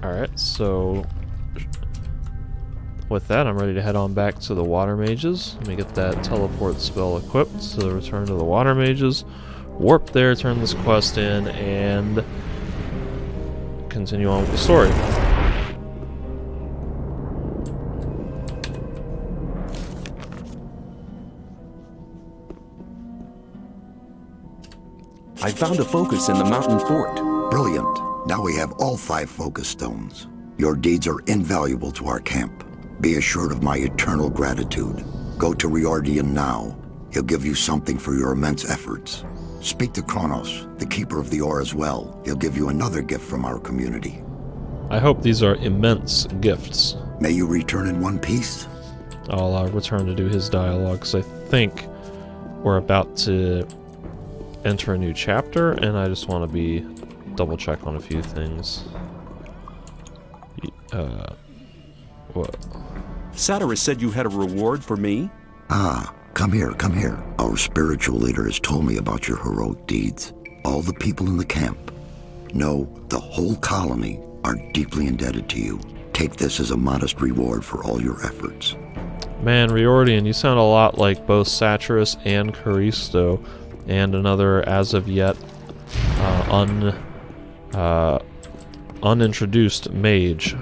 Alright, so with that, I'm ready to head on back to the water mages. Let me get that teleport spell equipped, so return to the water mages, warp there, turn this quest in, and continue on with the story. I found a focus in the mountain fort. Brilliant. Now we have all 5 focus stones. Your deeds are invaluable to our camp. Be assured of my eternal gratitude. Go to Riordian now. He'll give you something for your immense efforts. Speak to Kronos, the keeper of the ore as well. He'll give you another gift from our community. I hope these are immense gifts. May you return in one piece? I'll return to do his dialogue, because I think we're about to enter a new chapter, and I just want to double check on a few things. What? Satyrus said you had a reward for me? Ah, come here, come here. Our spiritual leader has told me about your heroic deeds. All the people in the camp, no, the whole colony, are deeply indebted to you. Take this as a modest reward for all your efforts. Man, Riordian, you sound a lot like both Satyrus and Callisto, and another as of yet unintroduced mage.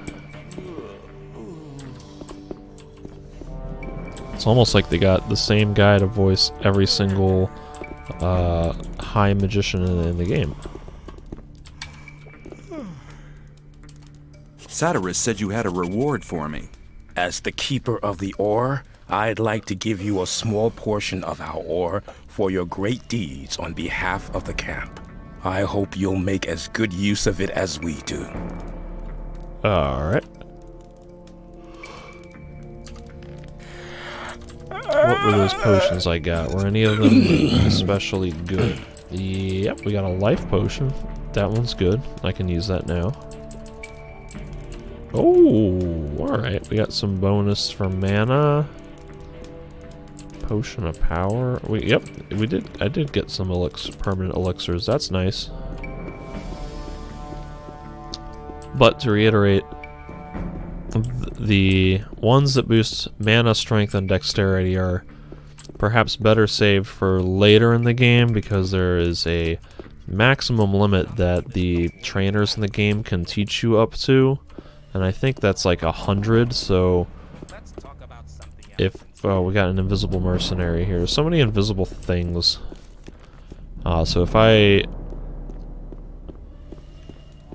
It's almost like they got the same guy to voice every single high magician in the game. Satyrus said you had a reward for me. As the keeper of the ore, I'd like to give you a small portion of our ore for your great deeds on behalf of the camp. I hope you'll make as good use of it as we do. Alright. What were those potions I got? Were any of them especially good? Yep, we got a life potion. That one's good. I can use that now. Oh, alright. We got some bonus for mana. Potion of power. Yep, we did. I did get some permanent elixirs. That's nice. But to reiterate, the ones that boost mana, strength, and dexterity are perhaps better saved for later in the game, because there is a maximum limit that the trainers in the game can teach you up to, and I think that's like 100. So if we got an invisible mercenary here, so many invisible things. So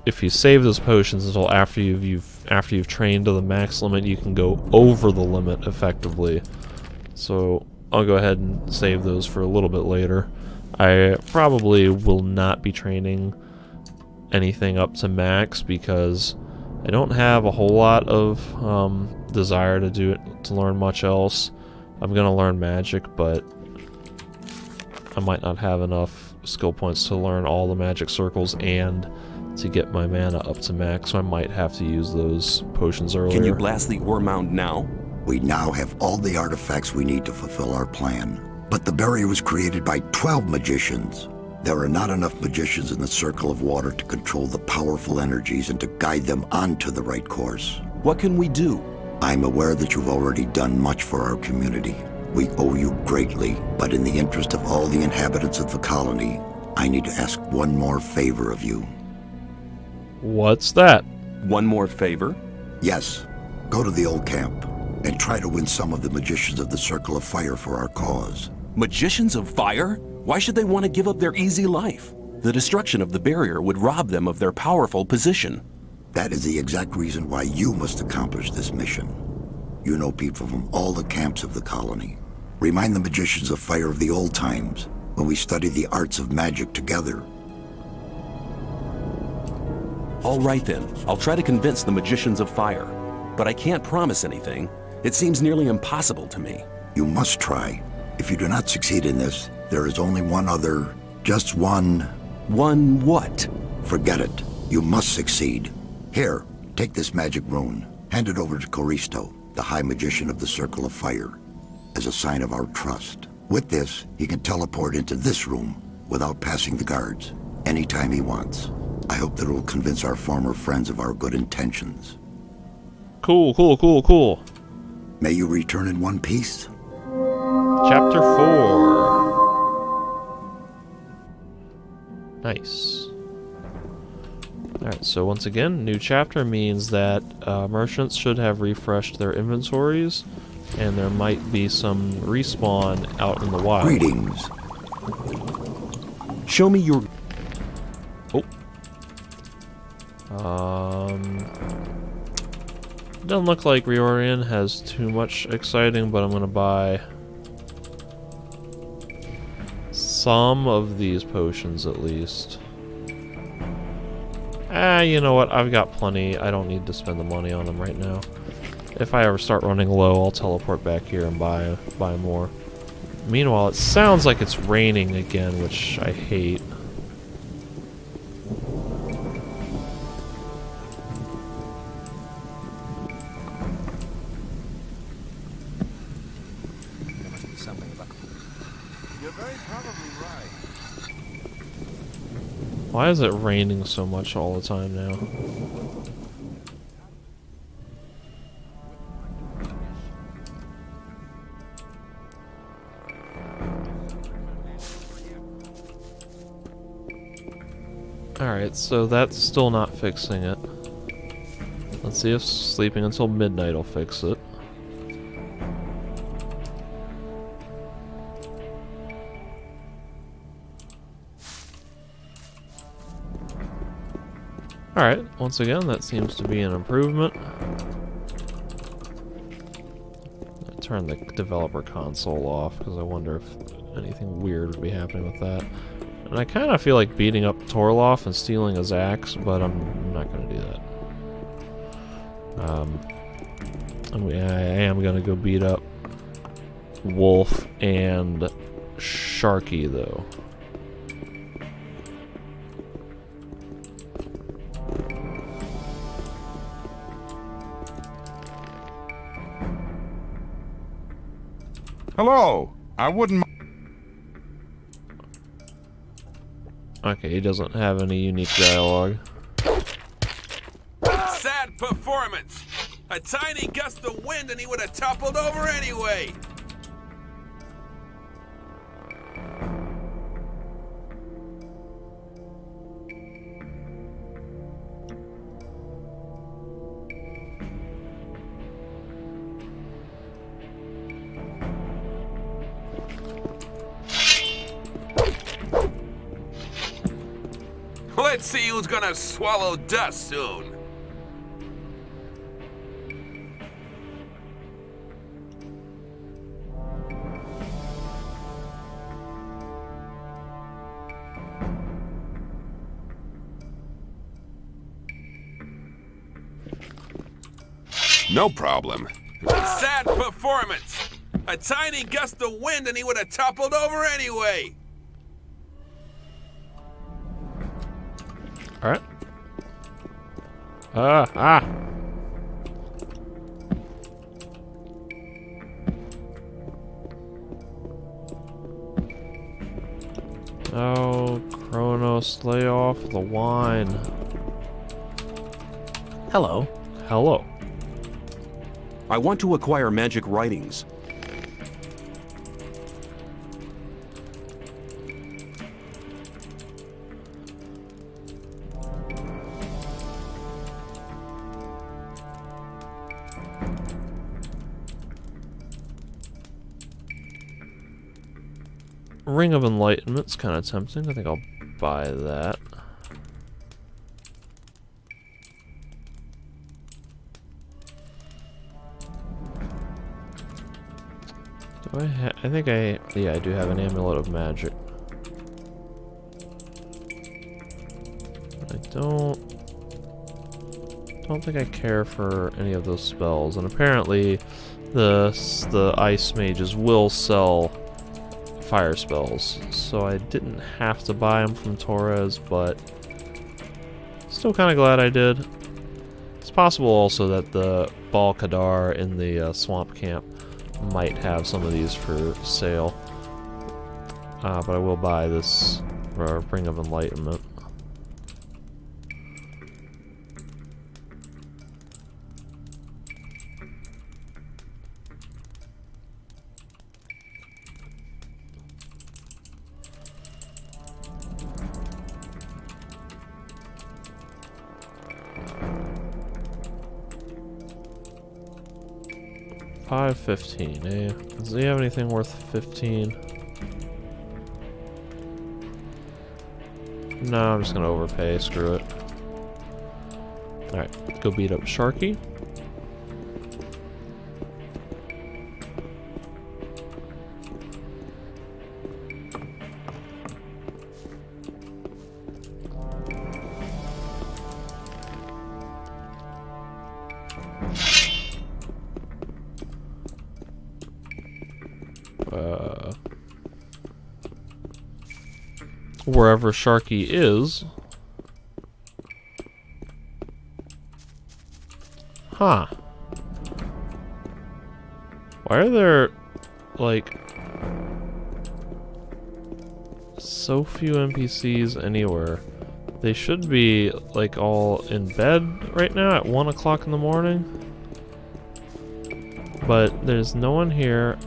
if you save those potions until after you've trained to the max limit, you can go over the limit effectively. So I'll go ahead and save those for a little bit later. I probably will not be training anything up to max because I don't have a whole lot of desire to learn much else. I'm gonna learn magic, but I might not have enough skill points to learn all the magic circles and to get my mana up to max, so I might have to use those potions earlier. Can you blast the ore mound now? We now have all the artifacts we need to fulfill our plan. But the barrier was created by 12 magicians. There are not enough magicians in the circle of water to control the powerful energies and to guide them onto the right course. What can we do? I'm aware that you've already done much for our community. We owe you greatly, but in the interest of all the inhabitants of the colony, I need to ask one more favor of you. What's that? One more favor? Yes. Go to the old camp and try to win some of the magicians of the Circle of Fire for our cause. Magicians of fire? Why should they want to give up their easy life? The destruction of the barrier would rob them of their powerful position. That is the exact reason why you must accomplish this mission. You know people from all the camps of the colony. Remind the magicians of fire of the old times, when we studied the arts of magic together. All right then, I'll try to convince the magicians of fire. But I can't promise anything. It seems nearly impossible to me. You must try. If you do not succeed in this, there is only one other, just one... One what? Forget it. You must succeed. Here, take this magic rune. Hand it over to Callisto, the High Magician of the Circle of Fire, as a sign of our trust. With this, he can teleport into this room without passing the guards, anytime he wants. I hope that it will convince our former friends of our good intentions. Cool, cool, cool, cool. May you return in one piece. Chapter 4. Nice. Alright, so once again, new chapter means that merchants should have refreshed their inventories, and there might be some respawn out in the wild. Greetings. Show me your... Doesn't look like Riorian has too much exciting, but I'm gonna buy some of these potions at least. You know what? I've got plenty. I don't need to spend the money on them right now. If I ever start running low, I'll teleport back here and buy more. Meanwhile, it sounds like it's raining again, which I hate. Why is it raining so much all the time now? Alright, so that's still not fixing it. Let's see if sleeping until midnight will fix it. Alright, once again, that seems to be an improvement. I turn the developer console off because I wonder if anything weird would be happening with that. And I kind of feel like beating up Torloff and stealing his axe, but I'm not going to do that. I am going to go beat up Wolf and Sharky, though. Hello, I wouldn't. Okay, he doesn't have any unique dialogue. Sad performance! A tiny gust of wind and he would have toppled over anyway! Let's see who's gonna swallow dust soon. No problem. Sad performance! A tiny gust of wind and he would have toppled over anyway! Alright. Oh, Kronos, lay off the wine. Hello. Hello. I want to acquire magic writings. Ring of Enlightenment's kind of tempting. I think I'll buy that. Do I think yeah, I do have an Amulet of Magic. I don't think I care for any of those spells, and apparently the ice mages will sell fire spells, so I didn't have to buy them from Torres, but still kind of glad I did. It's possible also that the Bal Kadar in the swamp camp might have some of these for sale, but I will buy this Ring of Enlightenment. 515, eh? Does he have anything worth 15? No, I'm just gonna overpay, screw it. Alright, go beat up Sharky. Wherever Sharky is. Huh. Why are there, like, so few NPCs anywhere? They should be, like, all in bed right now at 1 o'clock in the morning. But there's no one here.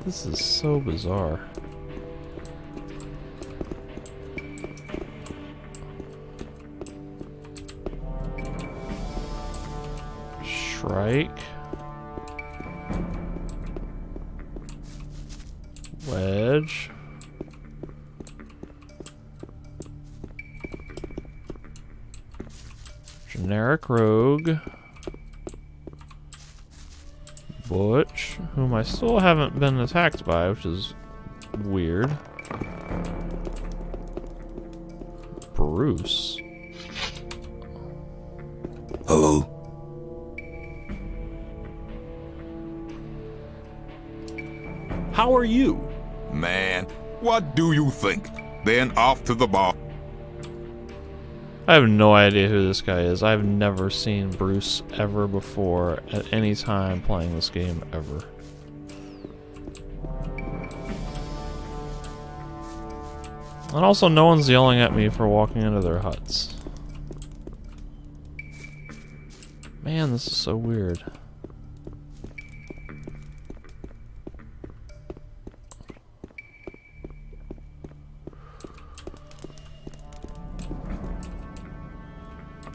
This is so bizarre. Shrike. Wedge. Generic Rogue. Butch, whom I still haven't been attacked by, which is weird. Bruce. Hello? How are you? Man, what do you think? Then off to the bar. I have no idea who this guy is. I've never seen Bruce ever before at any time playing this game ever. And also, no one's yelling at me for walking into their huts. Man, this is so weird.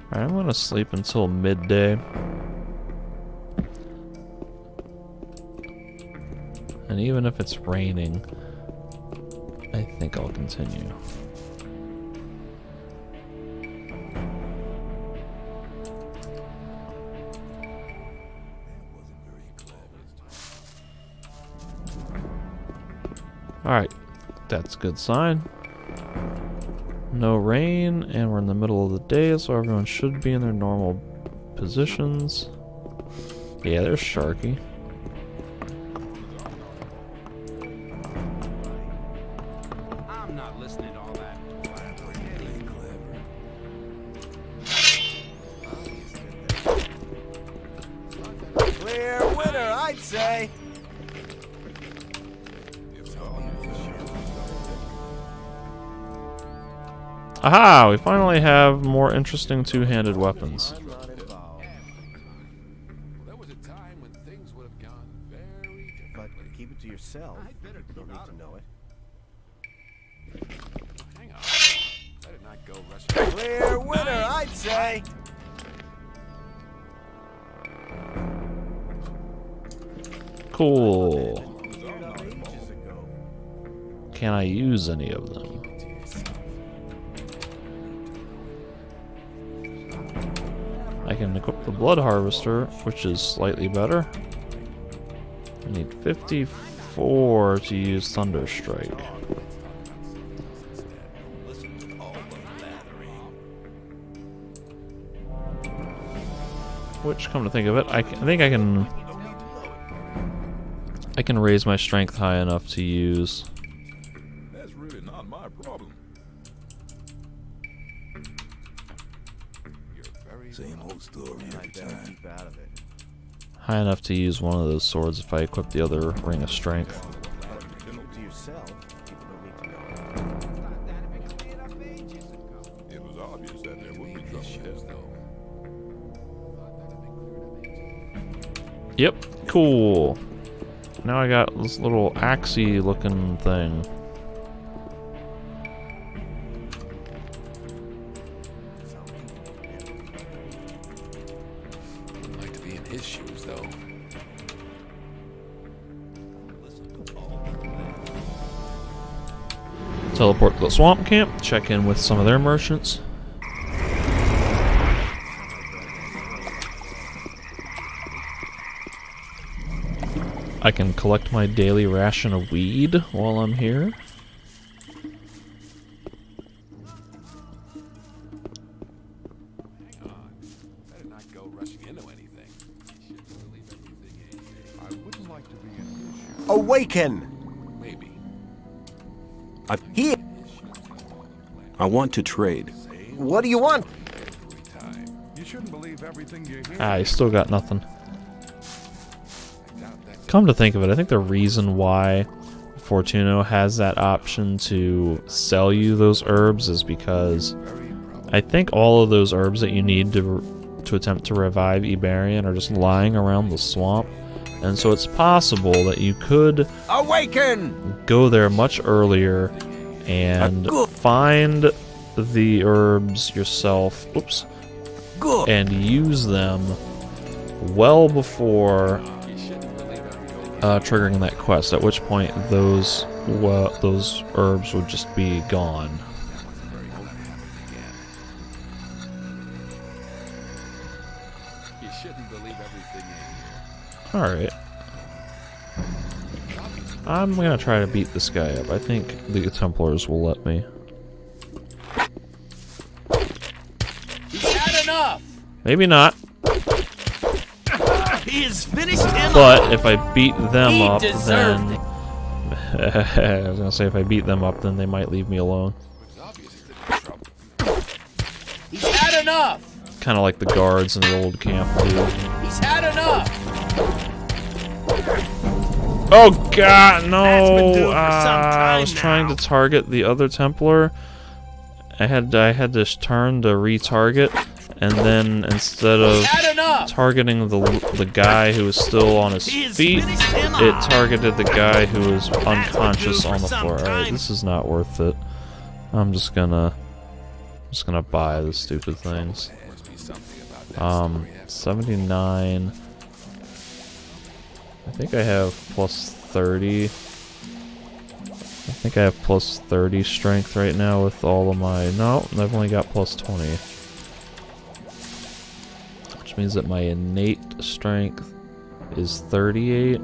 Alright, I'm gonna sleep until midday. And even if it's raining, I think I'll continue. Alright, that's a good sign. No rain, and we're in the middle of the day, so everyone should be in their normal positions. Yeah, there's Sharky. I'm not listening to all that. Clear winner, I'd say. Aha! We finally have more interesting two-handed weapons. I'm not involved. There was a time when things would have gone very But differently. keep it to yourself. You don't need to know it. Hang on. Let it not go rushing. Clear winner, I'd say. Cool. Cleared up ages ago. Can I use any of them? I can equip the Blood Harvester, which is slightly better. I need 54 to use Thunderstrike. Which, come to think of it, I think I can raise my strength high enough to use. That's really not my problem. Same old story I every better time. keep out of it. High enough to use one of those swords if I equip the other Ring of Strength. But keep it to yourself. People don't need to know it. It was obvious that there would be trouble ahead, though. Yep, cool. Now I got this little axey looking thing. his shoes, though. Teleport to the swamp camp, check in with some of their merchants. I can collect my daily ration of weed while I'm here. Hang on. Better not go rushing into anything. Shouldn't believe everything easy. I wouldn't like to be in his shoes. Awaken! Maybe. Here! I want to trade. What do you want? You shouldn't believe everything you hear. Ah, he's still got nothing. Come to think of it, I think the reason why Fortuno has that option to sell you those herbs is because I think all of those herbs that you need to attempt to revive Iberian are just lying around the swamp. And so it's possible that you could Awaken! go there much earlier and find the herbs yourself, oops, Good. and use them well before triggering that quest, at which point those herbs would just be gone. You shouldn't believe everything Alright. I'm gonna try to beat this guy up. I think the Templars will let me. He's had enough! Maybe not. He has finished him But if I beat them He up, deserved then... I was gonna say if I beat them up, then they might leave me alone. He's had enough! Kind of like the guards in the old camp do. He's had enough! Oh god, That's been no! due for some I was time trying now. to target the other Templar. I had to turn to retarget, and then instead of Had enough! targeting the guy who was still on his He's feet, finished him it off. targeted the guy who was unconscious due on for the some floor. Alright, time. this is not worth it. I'm just gonna buy the stupid things. 79. I think I have plus 30. I think I have plus 30 strength right now with all of my... No, I've only got plus 20. Which means that my innate strength is 38.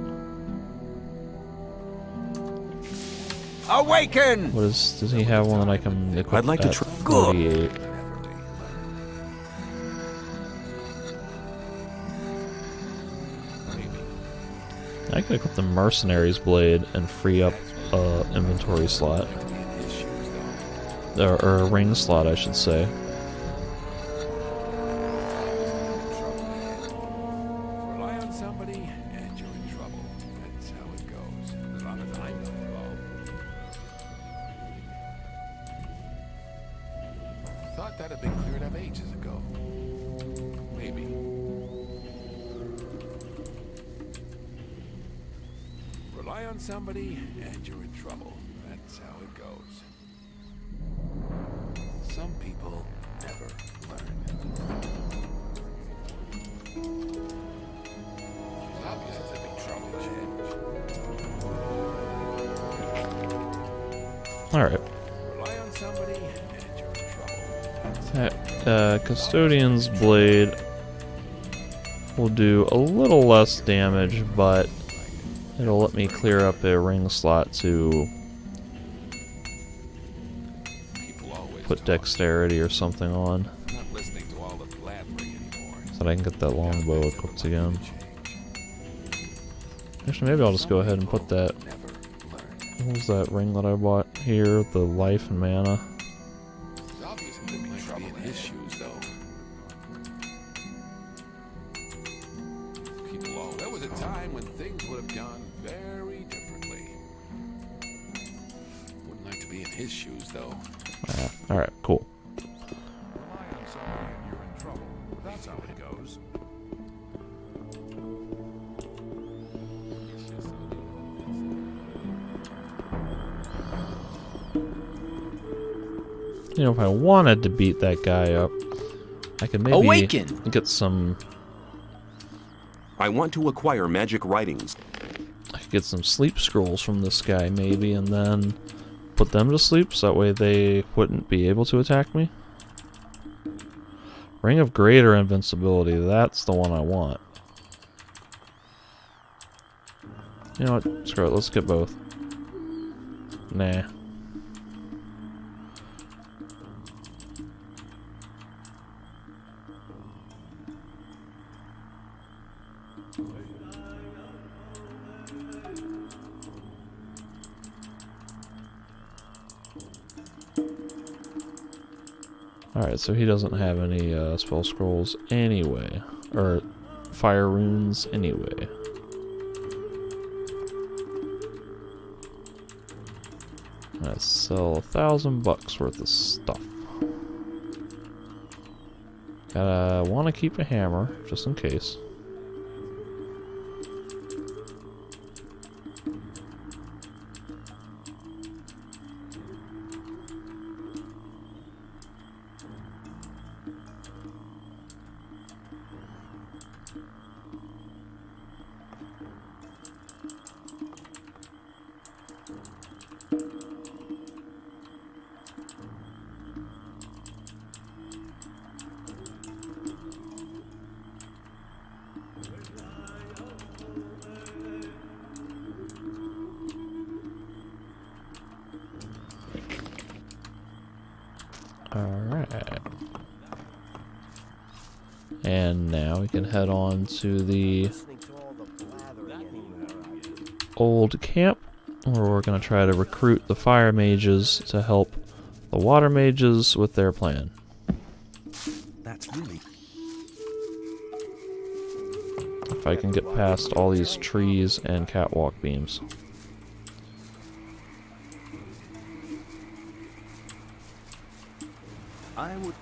Awaken! What is... Does he have one that I can equip I'd like to at try- 48? I can equip the Mercenary's Blade and free up inventory slot. Or a ring slot, I should say. Rely on somebody, and you're in trouble. That's how it goes. As long as I'm not involved. Thought that had been cleared up ages ago. Maybe. Rely on somebody, and you're in trouble. That's how it goes. Some people never learn. It's obvious it's a big trouble change. Alright. Rely on somebody, and you're in trouble. That Custodian's Blade will do a little less damage, but it'll let me clear up a ring slot to put dexterity or something on, Not listening to all the blabbering anymore. so that I can get that longbow equipped again. Actually, maybe I'll just go ahead and put that... Never learn. What was that ring that I bought here? The life and mana. It's obvious it could be trouble in his shoes, though. People all... There was a time when things would have gone very differently. Wouldn't like to be in his shoes, though. Alright, cool. Rely on somebody and you're in trouble. That's how it goes. You know, if I wanted to beat that guy up, I could maybe Awaken! get some I want to acquire magic writings. I could get some sleep scrolls from this guy, maybe, and then put them to sleep, so that way they wouldn't be able to attack me. Ring of Greater Invincibility, that's the one I want. You know what, screw it, let's get both. Nah. Alright, so he doesn't have any spell scrolls anyway. Or fire runes anyway. Let's sell $1,000 worth of stuff. Gotta want to keep a hammer, just in case. Alright. And now we can head on to the old camp, where we're going to try to recruit the fire mages to help the water mages with their plan. That's really... If I can get past all these trees and catwalk beams. I would...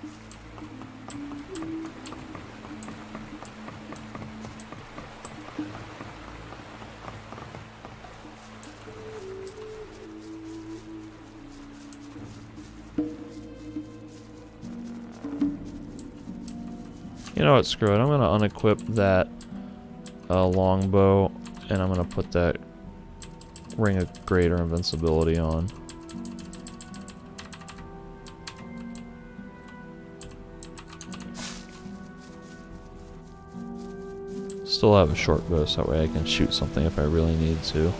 You know what, screw it. I'm going to unequip that longbow, and I'm going to put that Ring of Greater Invincibility on. Still have a short bow, so that way I can shoot something if I really need to.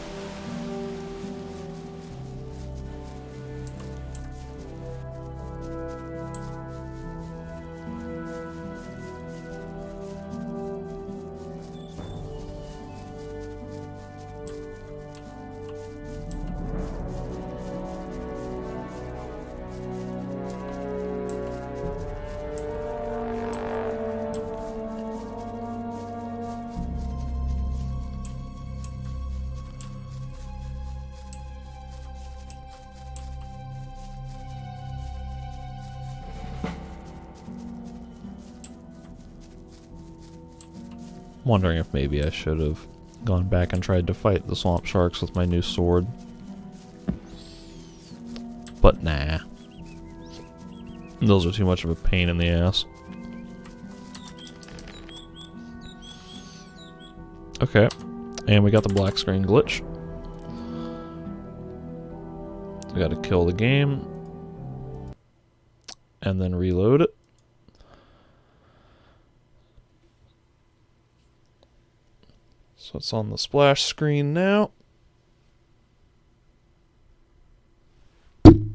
I'm wondering if maybe I should have gone back and tried to fight the swamp sharks with my new sword. But nah. Those are too much of a pain in the ass. Okay. And we got the black screen glitch. We gotta kill the game. And then reload it. So it's on the splash screen now.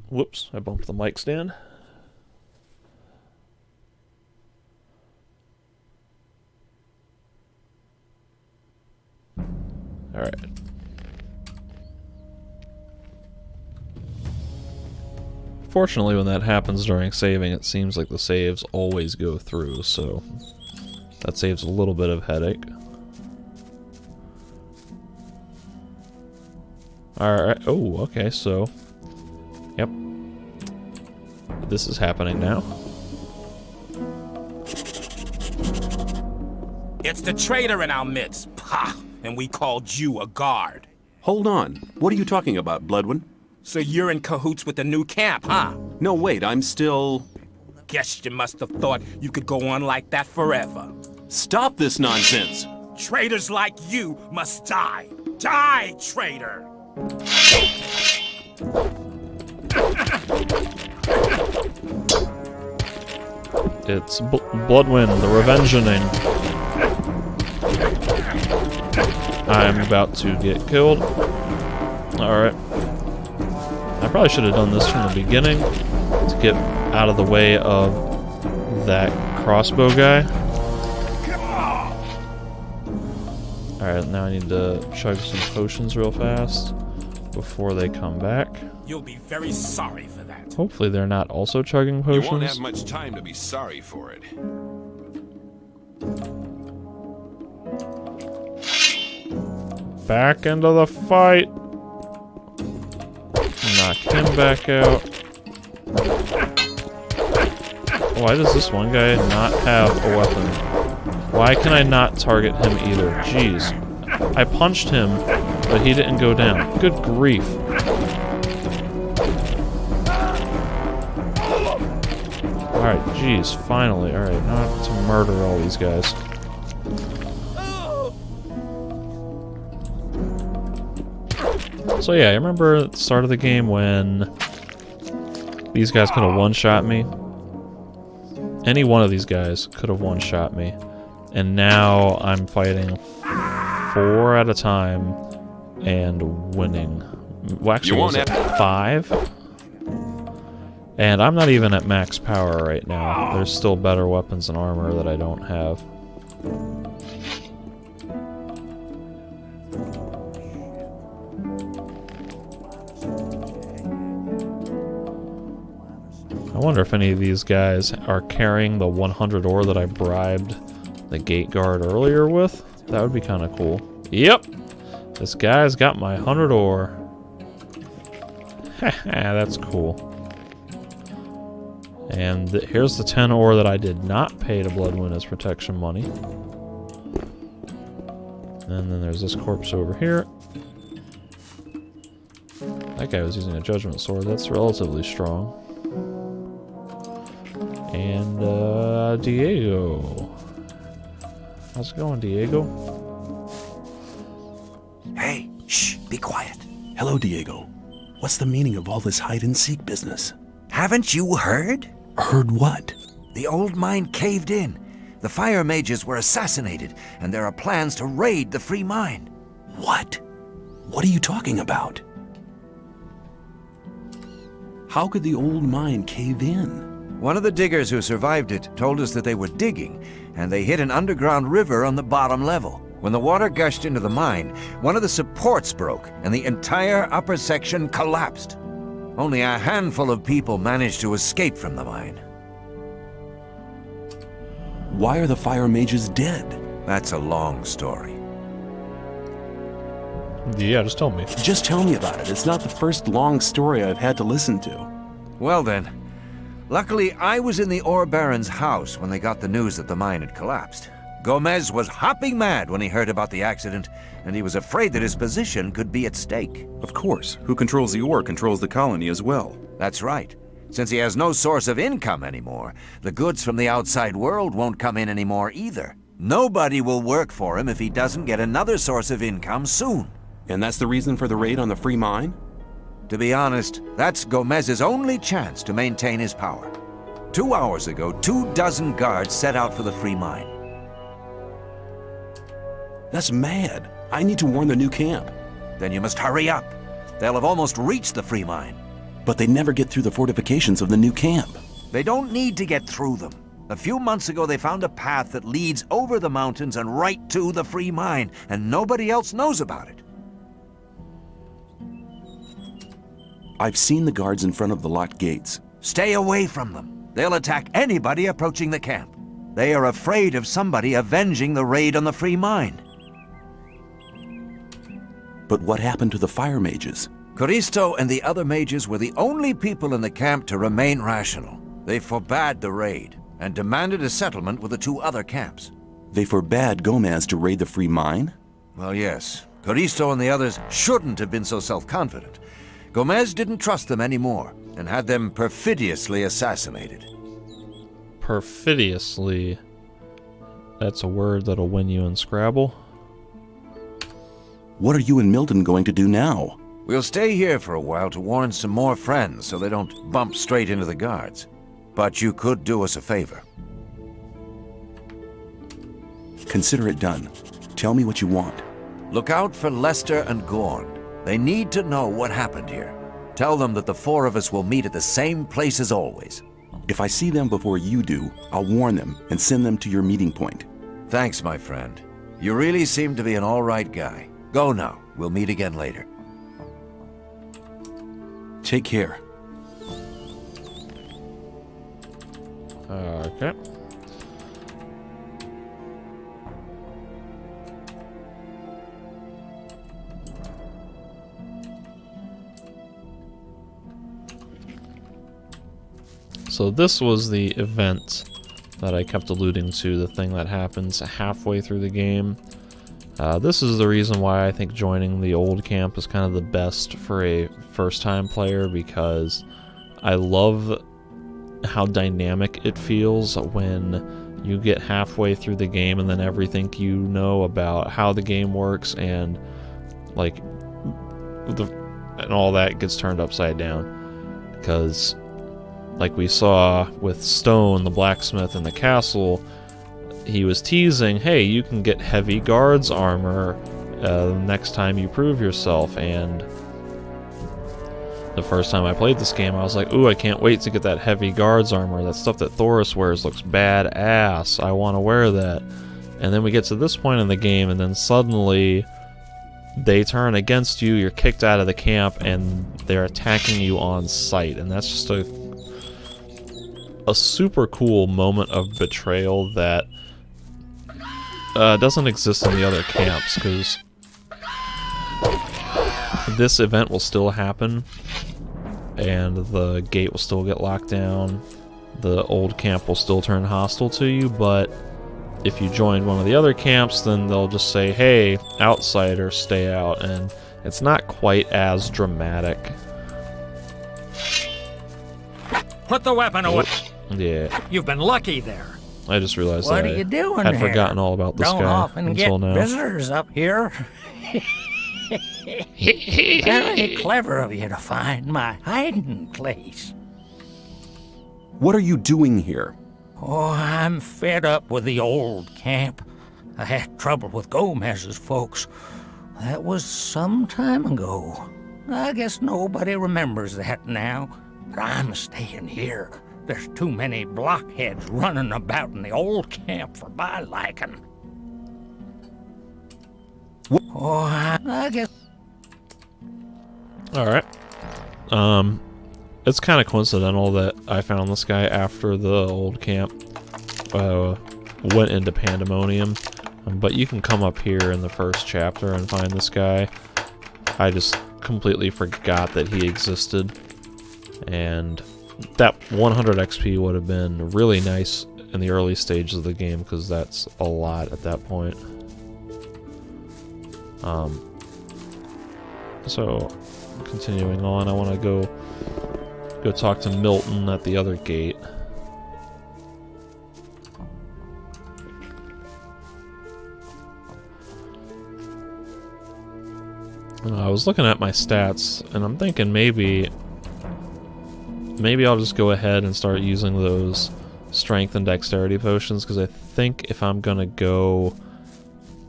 Whoops, I bumped the mic stand. Alright. Fortunately, when that happens during saving, it seems like the saves always go through, so that saves a little bit of headache. Alright, oh, okay, so, yep, this is happening now. It's the traitor in our midst, pah, and we called you a guard. Hold on. What are you talking about, Bloodwin? So you're in cahoots with the new camp, huh? No, wait, I'm still... Guess you must have thought you could go on like that forever. Stop this nonsense! Traitors like you must die. Die, traitor! It's Bloodwind, the Revengeing. I'm about to get killed. Alright. I probably should have done this from the beginning to get out of the way of that crossbow guy. Alright, now I need to chug some potions real fast before they come back. You'll be very sorry for that. Hopefully they're not also chugging potions. You won't have much time to be sorry for it. Back into the fight. Knock him back out. Why does this one guy not have a weapon? Why can I not target him either? Jeez. I punched him, but he didn't go down. Good grief. Alright, jeez, finally. Alright, now I have to murder all these guys. So yeah, I remember at the start of the game when these guys could have one-shot me. Any one of these guys could have one-shot me. And now I'm fighting 4 at a time and winning. Well, actually, was it 5? And I'm not even at max power right now. There's still better weapons and armor that I don't have. I wonder if any of these guys are carrying the 100 ore that I bribed the gate guard earlier with. That would be kind of cool. Yep! This guy's got my 100 ore. Haha, that's cool. And here's the 10 ore that I did not pay to Bloodwind as protection money. And then there's this corpse over here. That guy was using a judgment sword. That's relatively strong. And, Diego. How's it going, Diego? Hey, shh, be quiet. Hello, Diego. What's the meaning of all this hide-and-seek business? Haven't you heard? Heard what? The old mine caved in. The fire mages were assassinated, and there are plans to raid the free mine. What? What are you talking about? How could the old mine cave in? One of the diggers who survived it told us that they were digging, and they hit an underground river on the bottom level. When the water gushed into the mine, one of the supports broke, and the entire upper section collapsed. Only a handful of people managed to escape from the mine. Why are the fire mages dead? That's a long story. Yeah, just tell me. Just tell me about it. It's not the first long story I've had to listen to. Well then, luckily I was in the ore baron's house when they got the news that the mine had collapsed. Gomez was hopping mad when he heard about the accident, and he was afraid that his position could be at stake. Of course. Who controls the ore controls the colony as well. That's right. Since he has no source of income anymore, the goods from the outside world won't come in anymore either. Nobody will work for him if he doesn't get another source of income soon. And that's the reason for the raid on the free mine? To be honest, that's Gomez's only chance to maintain his power. 2 hours ago, 24 guards set out for the free mine. That's mad. I need to warn the new camp. Then you must hurry up. They'll have almost reached the free mine. But they never get through the fortifications of the new camp. They don't need to get through them. A few months ago, they found a path that leads over the mountains and right to the free mine, and nobody else knows about it. I've seen the guards in front of the locked gates. Stay away from them. They'll attack anybody approaching the camp. They are afraid of somebody avenging the raid on the free mine. But what happened to the fire mages? Coristo and the other mages were the only people in the camp to remain rational. They forbade the raid and demanded a settlement with the 2 other camps. They forbade Gomez to raid the free mine? Well, yes. Coristo and the others shouldn't have been so self-confident. Gomez didn't trust them anymore and had them perfidiously assassinated. Perfidiously. That's a word that'll win you in Scrabble. What are you and Milton going to do now? We'll stay here for a while to warn some more friends so they don't bump straight into the guards. But you could do us a favor. Consider it done. Tell me what you want. Look out for Lester and Gorn. They need to know what happened here. Tell them that the four of us will meet at the same place as always. If I see them before you do, I'll warn them and send them to your meeting point. Thanks, my friend. You really seem to be an all right guy. Go now. We'll meet again later. Take care. Okay. So this was the event that I kept alluding to, the thing that happens halfway through the game. This is the reason why I think joining the old camp is kind of the best for a first-time player, because I love how dynamic it feels when you get halfway through the game and then everything you know about how the game works and like and all that gets turned upside down. Because like we saw with Stone, the blacksmith in the castle, he was teasing, hey, you can get heavy guards armor next time you prove yourself, and the first time I played this game I was like, ooh, I can't wait to get that heavy guards armor. That stuff that Thoris wears looks badass. I want to wear that. And then we get to this point in the game and then suddenly they turn against you, you're kicked out of the camp, and they're attacking you on sight. And that's just a super cool moment of betrayal that doesn't exist in the other camps, because this event will still happen and the gate will still get locked down. The old camp will still turn hostile to you, but if you join one of the other camps, then they'll just say, hey, outsider, stay out, and it's not quite as dramatic. Put the weapon away. Yeah. You've been lucky there. I just realized What that are you doing I had here? forgotten all about this Don't guy often until get now. visitors up here. Very clever of you to find my hiding place. What are you doing here? Oh, I'm fed up with the old camp. I had trouble with Gomez's folks. That was some time ago. I guess nobody remembers that now. But I'm staying here. There's too many blockheads running about in the old camp for my liking. Oh, I guess... Alright. It's kind of coincidental that I found this guy after the old camp went into Pandemonium. But you can come up here in the first chapter and find this guy. I just completely forgot that he existed. And that 100 XP would have been really nice in the early stages of the game, because that's a lot at that point. So, continuing on, I want to go talk to Milton at the other gate. I was looking at my stats, and I'm thinking maybe I'll just go ahead and start using those strength and dexterity potions, because I think if I'm gonna go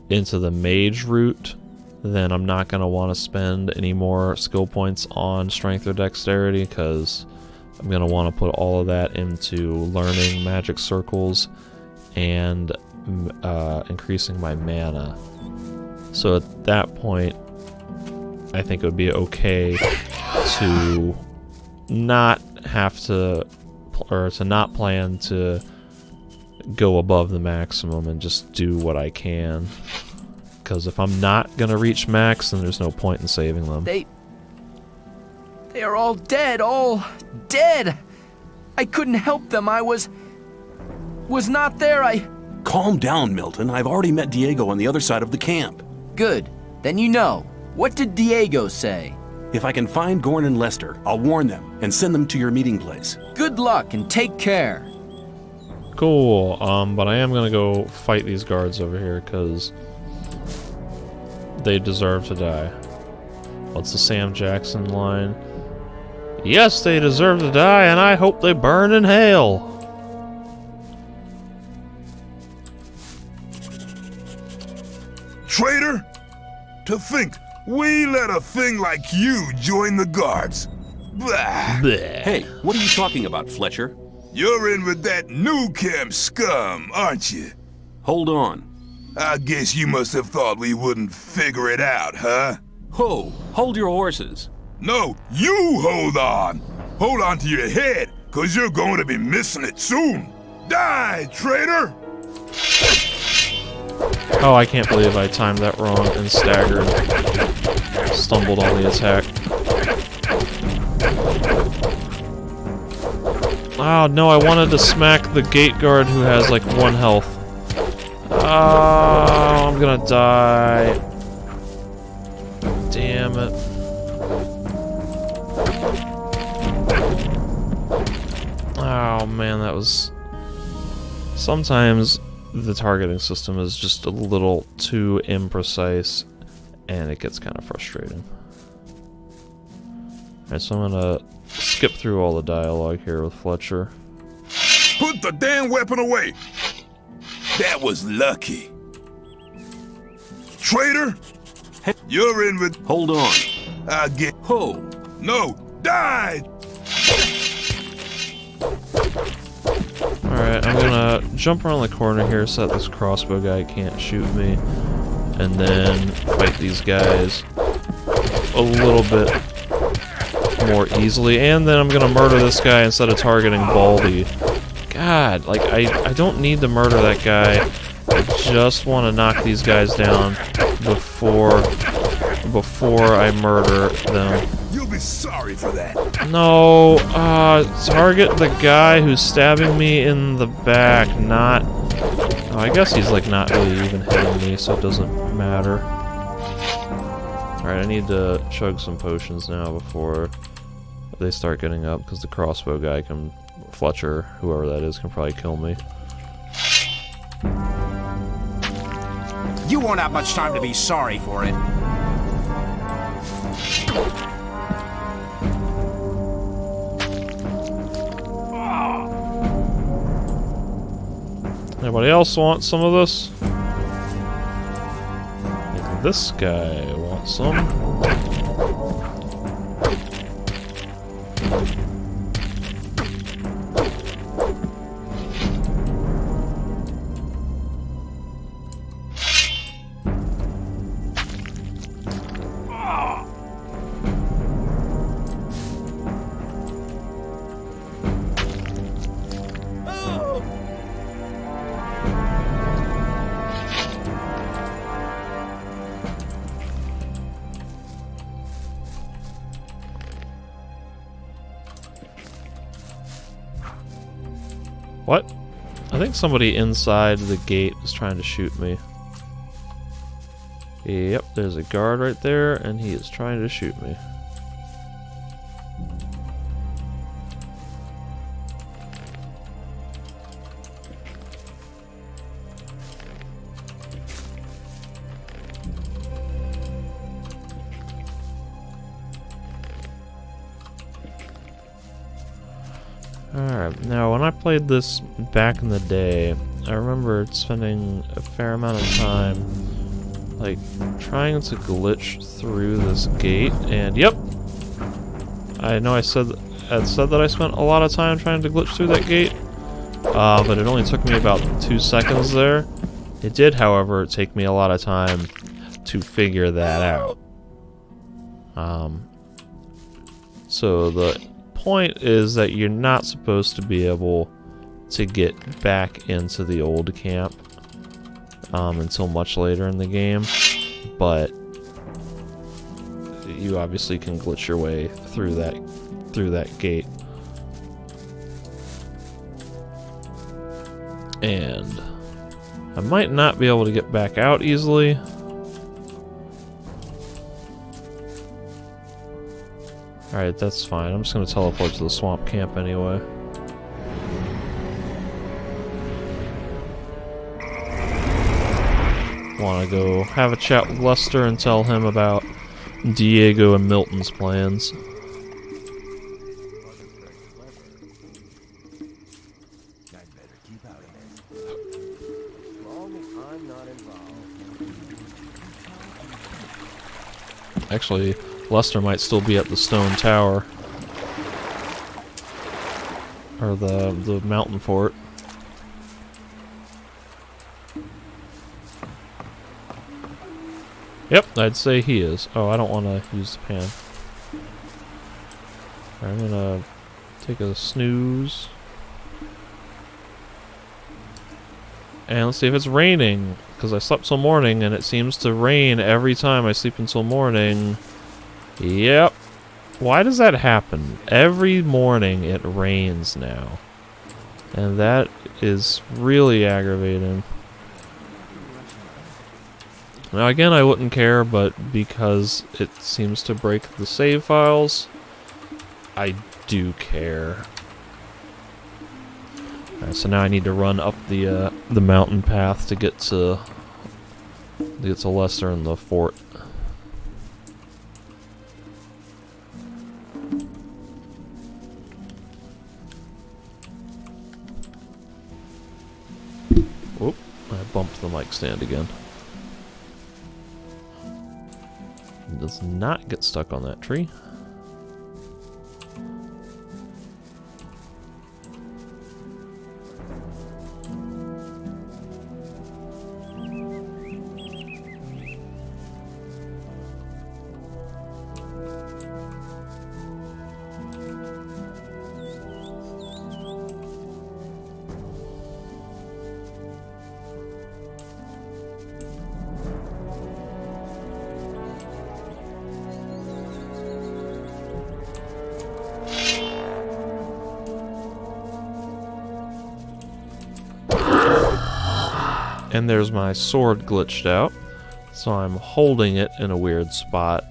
into the mage route, then I'm not gonna want to spend any more skill points on strength or dexterity, because I'm gonna want to put all of that into learning magic circles and increasing my mana. So at that point, I think it would be okay to not have to, or to not plan to go above the maximum and just do what I can. Because if I'm not gonna reach max, then there's no point in saving them. They are all dead, all dead. I couldn't help them. I was not there. Calm down, Milton. I've already met Diego on the other side of the camp. Good. Then you know. What did Diego say? If I can find Gorn and Lester, I'll warn them and send them to your meeting place. Good luck and take care. Cool, but I am gonna go fight these guards over here, because they deserve to die. What's the Sam Jackson line? Yes, they deserve to die, and I hope they burn in hell. Traitor? To think we let a thing like you join the guards. Blah. Hey, what are you talking about, Fletcher? You're in with that new camp scum, aren't you? Hold on. I guess you must have thought we wouldn't figure it out, huh? Ho! Hold your horses. No, you hold on! Hold on to your head, cause you're going to be missing it soon! Die, traitor! Oh, I can't believe I timed that wrong and staggered. Stumbled on the attack. Oh, no, I wanted to smack the gate guard who has like 1 health. Oh, I'm gonna die. Damn it. Oh man, that was... Sometimes the targeting system is just a little too imprecise, and it gets kind of frustrating. Alright, so I'm gonna skip through all the dialogue here with Fletcher. Put the damn weapon away! That was lucky. Traitor! You're in with... Hold on. I get... Ho! No! Die! Alright, I'm gonna jump around the corner here so that this crossbow guy can't shoot me. And then fight these guys a little bit more easily. And then I'm gonna murder this guy instead of targeting Baldy. God, like, I don't need to murder that guy. I just want to knock these guys down before I murder them. You'll be sorry for that. No, target the guy who's stabbing me in the back, not... Oh, I guess he's, like, not really even hitting me, so it doesn't matter. Alright, I need to chug some potions now before they start getting up, because the crossbow guy can... Fletcher, whoever that is, can probably kill me. You won't have much time to be sorry for it. Anybody else want some of this? Maybe this guy wants some. What? I think somebody inside the gate is trying to shoot me. Yep, there's a guard right there, and he is trying to shoot me. Alright, now when I played this back in the day, I remember spending a fair amount of time, like, trying to glitch through this gate, and yep! I know I said that I spent a lot of time trying to glitch through that gate, but it only took me about 2 seconds there. It did, however, take me a lot of time to figure that out. So the point is that you're not supposed to be able to get back into the old camp until much later in the game, but you obviously can glitch your way through that gate. And I might not be able to get back out easily. Alright, that's fine. I'm just gonna teleport to the swamp camp anyway. want to go have a chat with Lester and tell him about Diego and Milton's plans. Actually, Lester might still be at the stone tower. Or the mountain fort. Yep, I'd say he is. Oh, I don't want to use the pan. I'm gonna take a snooze. And let's see if it's raining. Because I slept till morning and it seems to rain every time I sleep until morning. Yep. Why does that happen? Every morning it rains now. And that is really aggravating. Now again, I wouldn't care, but because it seems to break the save files, I do care. Alright, so now I need to run up the mountain path to get to Lester and the fort. Oop, I bumped the mic stand again. It does not get stuck on that tree. And there's my sword glitched out, so I'm holding it in a weird spot,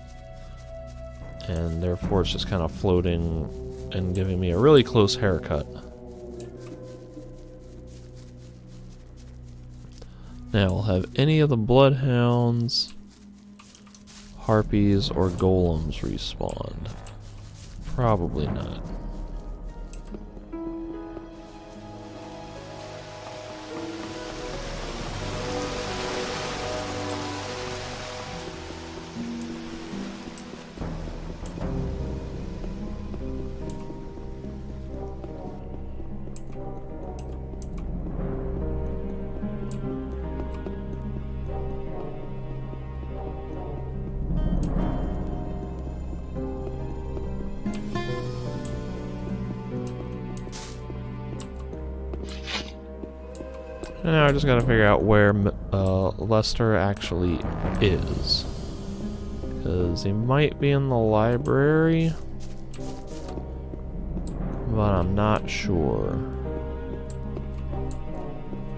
and therefore it's just kind of floating and giving me a really close haircut. Now, will have any of the bloodhounds, harpies, or golems respawned? Probably not. Now I just gotta figure out where Lester actually is. Because he might be in the library, but I'm not sure.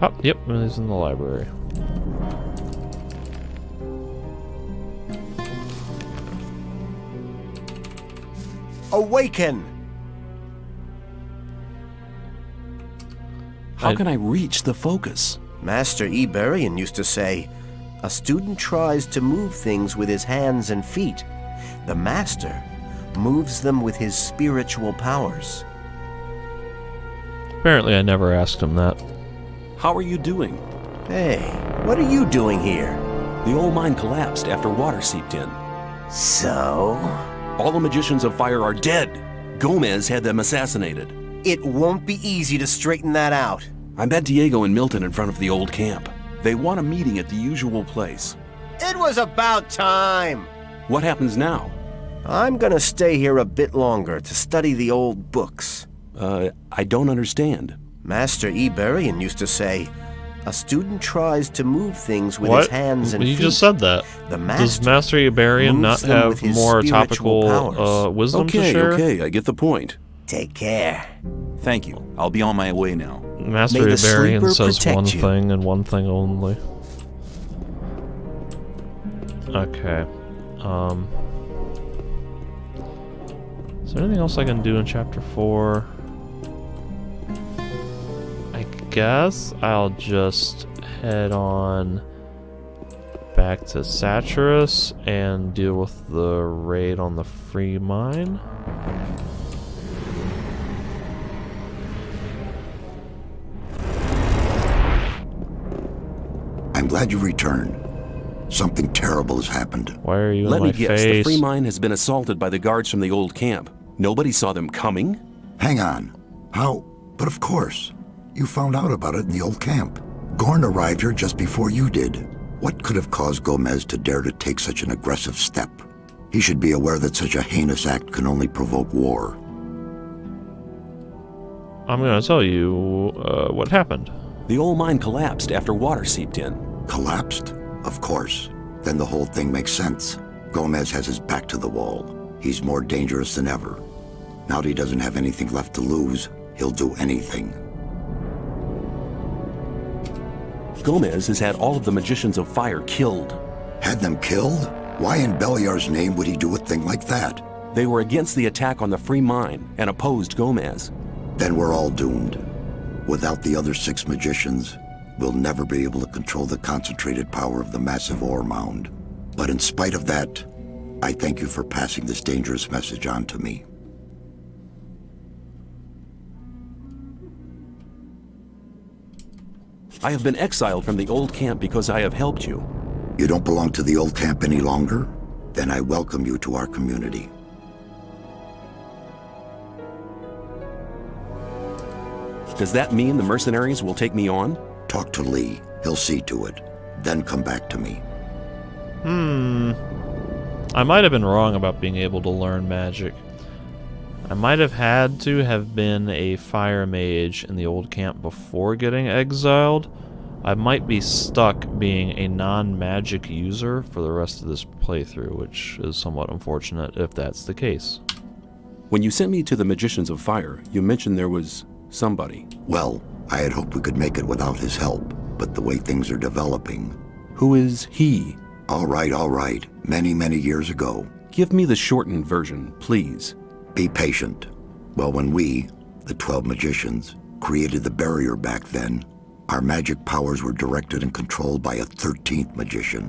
Oh, yep, he's in the library. Awaken! How can I reach the focus? Master Iberian used to say, a student tries to move things with his hands and feet. The master moves them with his spiritual powers. Apparently I never asked him that. How are you doing? Hey, what are you doing here? The old mine collapsed after water seeped in. So? All the magicians of fire are dead. Gomez had them assassinated. It won't be easy to straighten that out. I met Diego and Milton in front of the old camp. They want a meeting at the usual place. It was about time! What happens now? I'm gonna stay here a bit longer to study the old books. I don't understand. Master Iberian used to say, a student tries to move things with his hands and feet. You just said that. Does Master Iberian not have more topical wisdom to share? Okay, I get the point. Take care. Thank you. I'll be on my way now. Master Iberian says one thing and one thing only. Okay. Is there anything else I can do in Chapter 4? I guess I'll just head on back to Satyrus and deal with the raid on the free mine. I'm glad you returned. Something terrible has happened. Why are you Let in my me guess, face? the free mine has been assaulted by the guards from the old camp. Nobody saw them coming? Hang on. How? But of course. You found out about it in the old camp. Gorn arrived here just before you did. What could have caused Gomez to dare to take such an aggressive step? He should be aware that such a heinous act can only provoke war. I'm gonna tell you what happened. The old mine collapsed after water seeped in. Collapsed? Of course. Then the whole thing makes sense. Gomez has his back to the wall. He's more dangerous than ever. Now that he doesn't have anything left to lose, he'll do anything. Gomez has had all of the Magicians of Fire killed. Had them killed? Why in Beliar's name would he do a thing like that? They were against the attack on the free mine and opposed Gomez. Then we're all doomed. Without the other 6 magicians, we'll never be able to control the concentrated power of the massive ore mound. But in spite of that, I thank you for passing this dangerous message on to me. I have been exiled from the old camp because I have helped you. You don't belong to the old camp any longer? Then I welcome you to our community. Does that mean the mercenaries will take me on? Talk to Lee. He'll see to it. Then come back to me. I might have been wrong about being able to learn magic. I might have had to have been a fire mage in the old camp before getting exiled. I might be stuck being a non-magic user for the rest of this playthrough, which is somewhat unfortunate if that's the case. When you sent me to the Magicians of Fire, you mentioned there was somebody. Well, I had hoped we could make it without his help, but the way things are developing... Who is he? All right. Many, many years ago. Give me the shortened version, please. Be patient. Well, when we, the 12 magicians, created the barrier back then, our magic powers were directed and controlled by a 13th magician.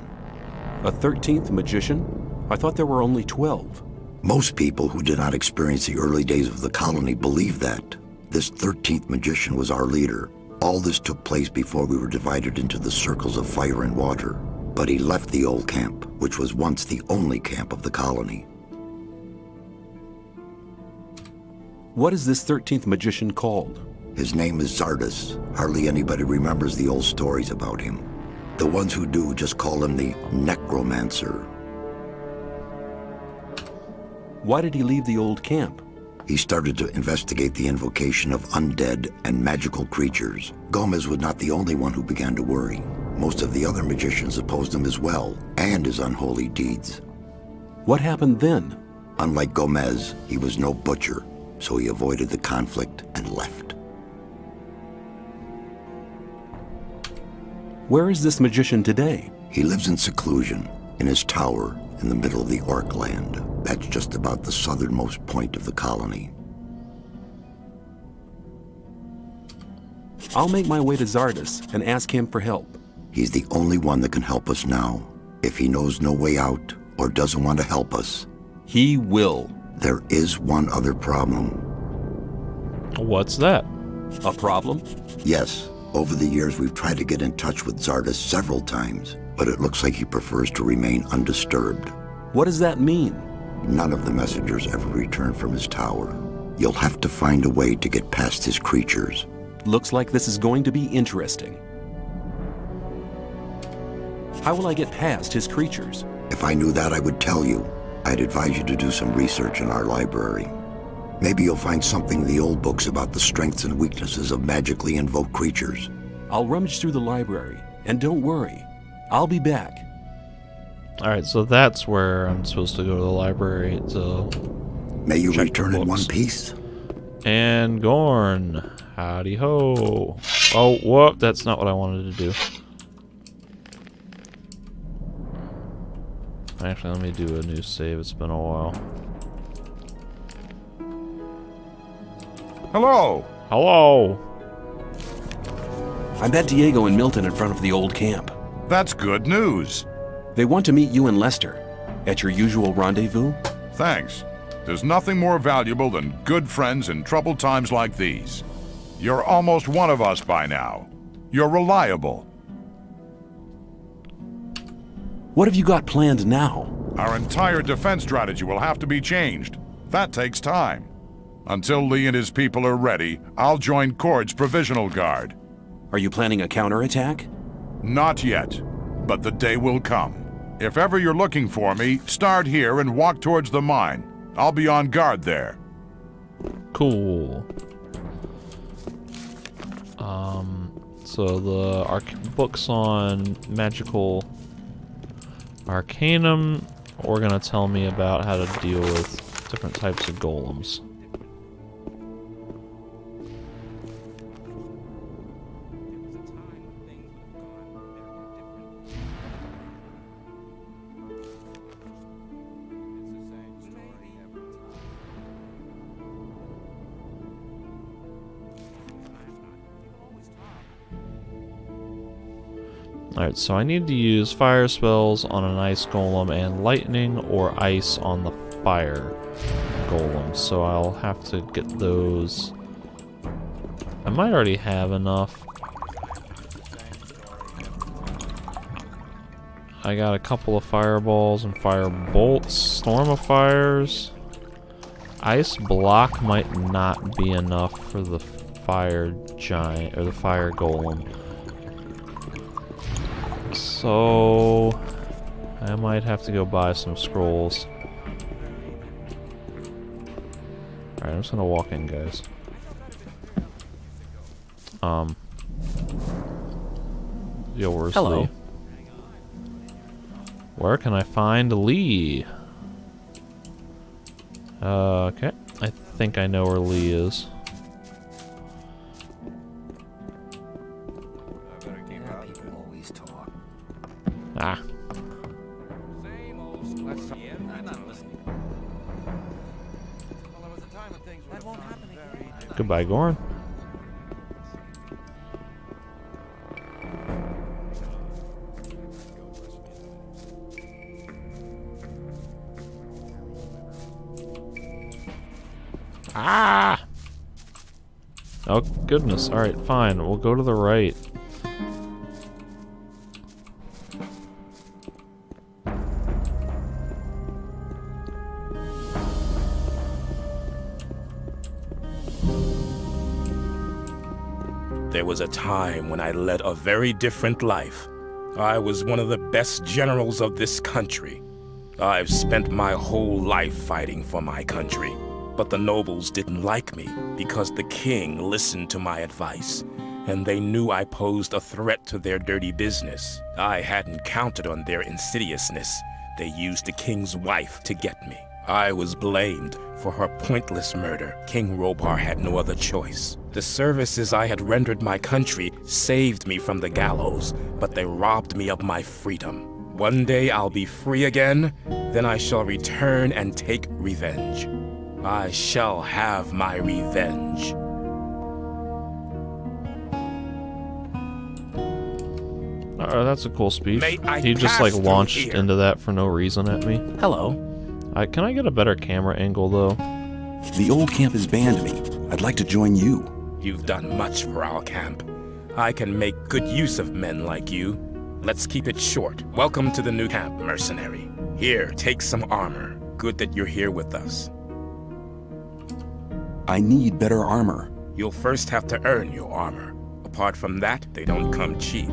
A 13th magician? I thought there were only 12. Most people who did not experience the early days of the colony believe that. This 13th magician was our leader. All this took place before we were divided into the circles of fire and water. But he left the old camp, which was once the only camp of the colony. What is this 13th magician called? His name is Zardus. Hardly anybody remembers the old stories about him. The ones who do just call him the Necromancer. Why did he leave the old camp? He started to investigate the invocation of undead and magical creatures. Gomez was not the only one who began to worry. Most of the other magicians opposed him as well, and his unholy deeds. What happened then? Unlike Gomez, he was no butcher, so he avoided the conflict and left. Where is this magician today? He lives in seclusion, in his tower in the middle of the Orc land. That's just about the southernmost point of the colony. I'll make my way to Zardus and ask him for help. He's the only one that can help us now. If he knows no way out or doesn't want to help us, he will. There is one other problem. What's that? A problem? Yes. Over the years, we've tried to get in touch with Zardus several times, but it looks like he prefers to remain undisturbed. What does that mean? None of the messengers ever returned from his tower. You'll have to find a way to get past his creatures. Looks like this is going to be interesting. How will I get past his creatures? If I knew that, I would tell you. I'd advise you to do some research in our library. Maybe you'll find something in the old books about the strengths and weaknesses of magically invoked creatures. I'll rummage through the library, and don't worry, I'll be back. Alright, so that's where I'm supposed to go to the library to... May you return in one piece. And Gorn. Howdy ho. Oh, whoop, that's not what I wanted to do. Actually, let me do a new save. It's been a while. Hello! Hello! I met Diego and Milton in front of the old camp. That's good news. They want to meet you and Lester at your usual rendezvous. Thanks. There's nothing more valuable than good friends in troubled times like these. You're almost one of us by now. You're reliable. What have you got planned now? Our entire defense strategy will have to be changed. That takes time. Until Lee and his people are ready, I'll join Cord's Provisional Guard. Are you planning a counterattack? Not yet, but the day will come. If ever you're looking for me, start here and walk towards the mine. I'll be on guard there. Cool. So the books on magical arcanum are gonna tell me about how to deal with different types of golems. Alright, so I need to use fire spells on an ice golem and lightning or ice on the fire golem, so I'll have to get those. I might already have enough. I got a couple of fireballs and fire bolts, storm of fires. Ice block might not be enough for the fire giant or the fire golem. So I might have to go buy some scrolls. Alright, I'm just gonna walk in, guys. Yo, where's Hello. Lee? Where can I find Lee? Okay. I think I know where Lee is. Ah. Goodbye, Goran. Ah! Oh, goodness. Alright, fine. We'll go to the right. There was a time when I led a very different life. I was one of the best generals of this country. I've spent my whole life fighting for my country. But the nobles didn't like me because the king listened to my advice, and they knew I posed a threat to their dirty business. I hadn't counted on their insidiousness. They used the king's wife to get me. I was blamed for her pointless murder. King Robar had no other choice. The services I had rendered my country saved me from the gallows, but they robbed me of my freedom. One day I'll be free again, then I shall return and take revenge. I shall have my revenge. That's a cool speech. May I He just pass like through launched here? into that for no reason at me. Hello. Can I get a better camera angle though? The old camp has banned me. I'd like to join you. You've done much for our camp. I can make good use of men like you. Let's keep it short. Welcome to the new camp, mercenary. Here, take some armor. Good that you're here with us. I need better armor. You'll first have to earn your armor. Apart from that, they don't come cheap.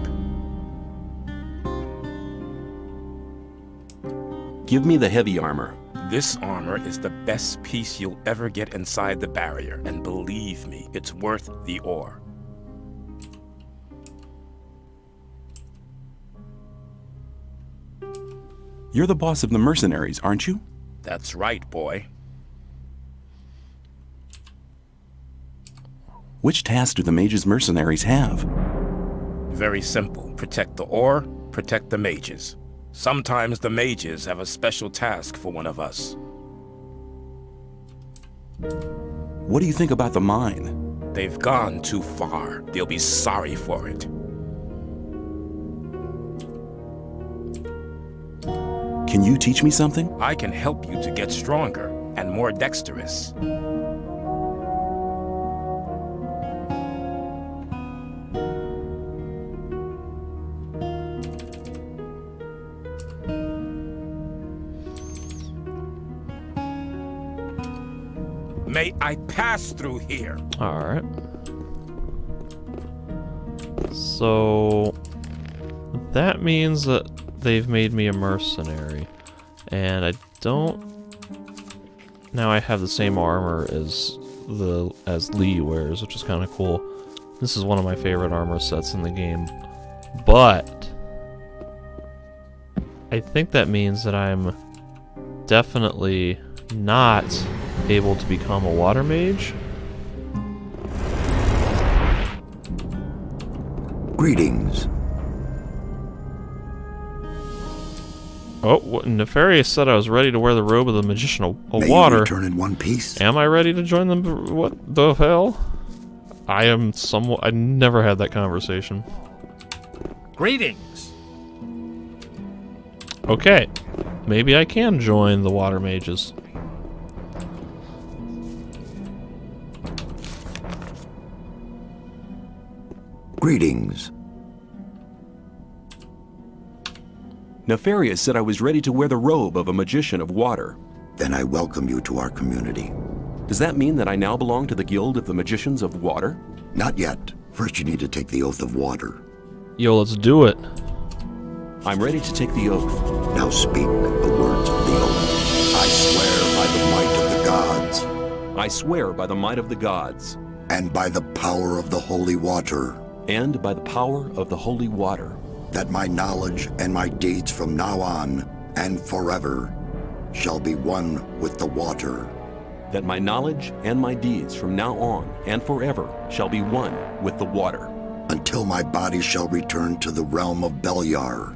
Give me the heavy armor. This armor is the best piece you'll ever get inside the barrier, and believe me, it's worth the ore. You're the boss of the mercenaries, aren't you? That's right, boy. Which task do the mage's mercenaries have? Very simple. Protect the ore, protect the mages. Sometimes the mages have a special task for one of us. What do you think about the mine? They've gone too far. They'll be sorry for it. Can you teach me something? I can help you to get stronger and more dexterous. May I pass through here? Alright. So that means that they've made me a mercenary. And I don't... Now I have the same armor as Lee wears, which is kind of cool. This is one of my favorite armor sets in the game. But I think that means that I'm definitely not able to become a water mage. Greetings. Oh, Nefarious said I was ready to wear the robe of the Magician of May Water. you return in one piece? Am I ready to join them? What the hell? I am somewhat... I never had that conversation. Greetings. Okay. Maybe I can join the water mages. Greetings. Nefarious said I was ready to wear the robe of a magician of water. Then I welcome you to our community. Does that mean that I now belong to the Guild of the Magicians of Water? Not yet. First you need to take the Oath of Water. Yo, let's do it. I'm ready to take the oath. Now speak the words of the oath. I swear by the might of the gods. I swear by the might of the gods. And by the power of the holy water. And by the power of the holy water. That my knowledge and my deeds from now on and forever shall be one with the water. That my knowledge and my deeds from now on and forever shall be one with the water. Until my body shall return to the realm of Beliar,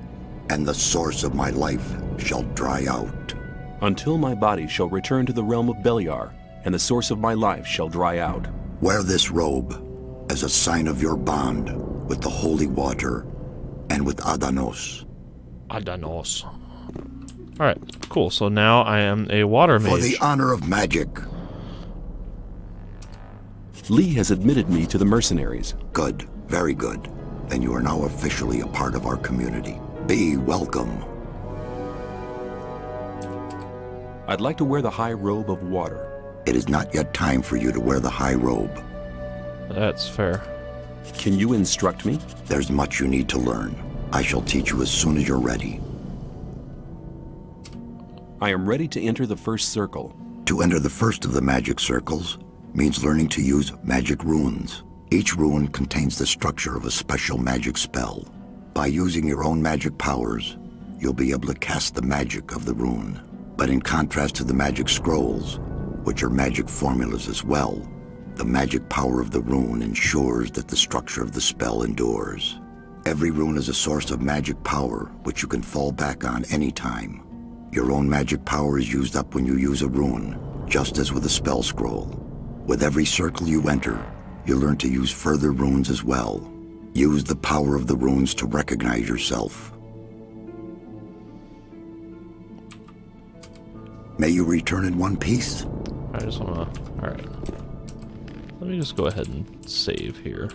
and the source of my life shall dry out. Until my body shall return to the realm of Beliar, and the source of my life shall dry out. Wear this robe as a sign of your bond with the holy water and with Adanos. Adanos. Alright, cool. So now I am a water mage. For the honor of magic. Lee has admitted me to the mercenaries. Good. Very good. Then you are now officially a part of our community. Be welcome. I'd like to wear the high robe of water. It is not yet time for you to wear the high robe. That's fair. Can you instruct me? There's much you need to learn. I shall teach you as soon as you're ready. I am ready to enter the first circle. To enter the first of the magic circles means learning to use magic runes. Each rune contains the structure of a special magic spell. By using your own magic powers, you'll be able to cast the magic of the rune. But in contrast to the magic scrolls, which are magic formulas as well, the magic power of the rune ensures that the structure of the spell endures. Every rune is a source of magic power, which you can fall back on any time. Your own magic power is used up when you use a rune, just as with a spell scroll. With every circle you enter, you learn to use further runes as well. Use the power of the runes to recognize yourself. May you return in one piece? I just wanna... Alright. Let me just go ahead and save here.